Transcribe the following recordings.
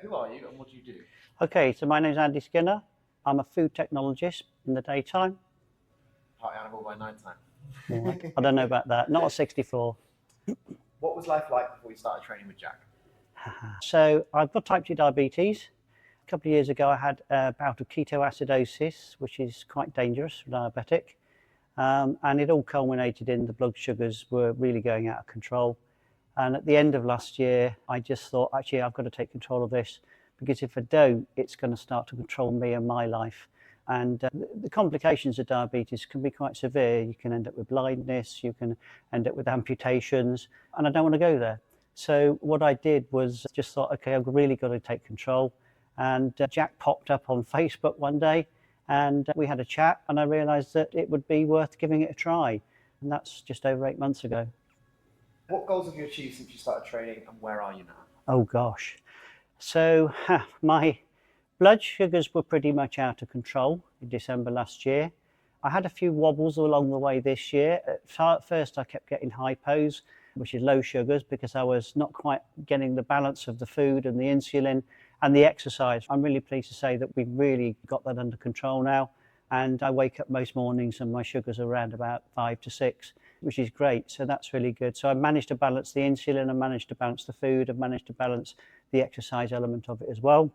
Who are you and what do you do? Okay, so my name's Andy Skinner. I'm a food technologist in the daytime. Party animal by night time. Well, I don't know about that, not at 64. What was life like before you started training with Jack? So I've got type 2 diabetes. A couple of years ago I had a bout of ketoacidosis, which is quite dangerous for diabetic. And it all culminated in the blood sugars were really going out of control. And at the end of last year, I just thought, actually, I've got to take control of this, because if I don't, it's going to start to control me and my life. And the complications of diabetes can be quite severe. You can end up with blindness, you can end up with amputations, and I don't want to go there. So what I did was just thought, okay, I've really got to take control. And Jack popped up on Facebook one day, and we had a chat, and I realised that it would be worth giving it a try. And that's just over 8 months ago. What goals have you achieved since you started training and where are you now? Oh gosh. So my blood sugars were pretty much out of control in December last year. I had a few wobbles along the way this year. At first I kept getting hypos, which is low sugars, because I was not quite getting the balance of the food and the insulin and the exercise. I'm really pleased to say that we've really got that under control now. And I wake up most mornings and my sugars are around about 5 to 6, which is great. So that's really good. So I managed to balance the insulin, I managed to balance the food, I've managed to balance the exercise element of it as well.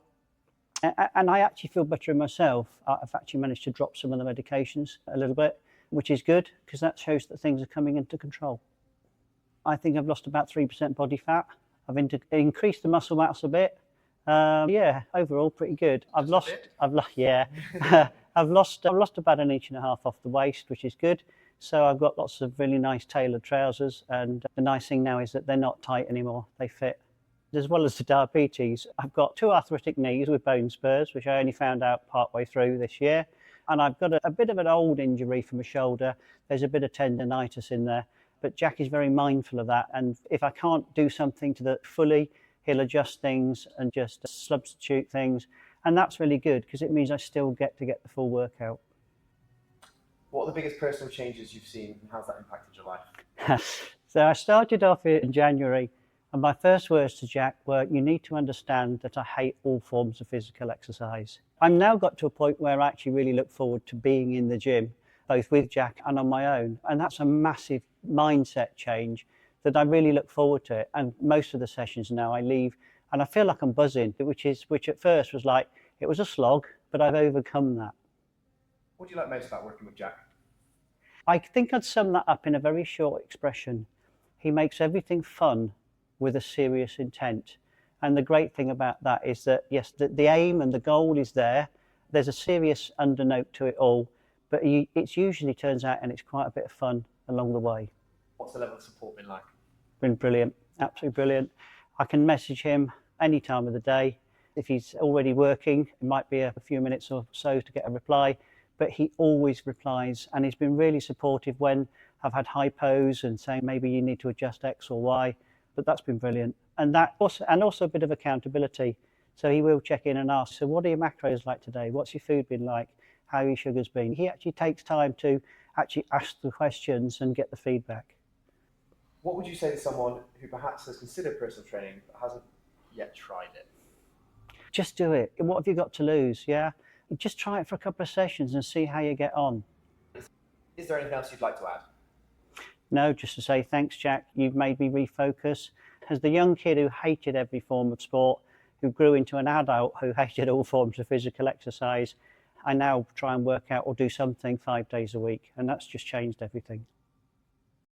And I actually feel better in myself. I've actually managed to drop some of the medications a little bit, which is good, because that shows that things are coming into control. I think I've lost about 3% body fat. I've increased the muscle mass a bit. Yeah, overall pretty good. I've lost about 1.5 inches off the waist, which is good. So I've got lots of really nice tailored trousers, and the nice thing now is that they're not tight anymore, they fit. As well as the diabetes, I've got 2 arthritic knees with bone spurs, which I only found out partway through this year. And I've got a bit of an old injury from a shoulder. There's a bit of tendonitis in there, but Jack is very mindful of that. And if I can't do something to that fully, he'll adjust things and just substitute things. And that's really good, because it means I still get to get the full workout. What are the biggest personal changes you've seen and how's that impacted your life? So I started off in January, and my first words to Jack were, you need to understand that I hate all forms of physical exercise. I've now got to a point where I actually really look forward to being in the gym, both with Jack and on my own. And that's a massive mindset change that I really look forward to it. And most of the sessions now I leave and I feel like I'm buzzing, which at first was like, it was a slog, but I've overcome that. What do you like most about working with Jack? I think I'd sum that up in a very short expression. He makes everything fun with a serious intent. And the great thing about that is that, yes, the aim and the goal is there. There's a serious undernote to it all, but it usually turns out and it's quite a bit of fun along the way. What's the level of support been like? Been brilliant, absolutely brilliant. I can message him any time of the day. If he's already working, it might be a few minutes or so to get a reply, but he always replies, and he's been really supportive when I've had hypos and saying maybe you need to adjust X or Y, but that's been brilliant. And also a bit of accountability. So he will check in and ask, so what are your macros like today? What's your food been like? How are your sugars been? He actually takes time to actually ask the questions and get the feedback. What would you say to someone who perhaps has considered personal training but hasn't yet tried it? Just do it. What have you got to lose? Yeah, just try it for a couple of sessions and see how you get on. Is there anything else you'd like to add? No, just to say thanks, Jack. You've made me refocus. As the young kid who hated every form of sport, who grew into an adult who hated all forms of physical exercise, I now try and work out or do something 5 days a week, and that's just changed everything.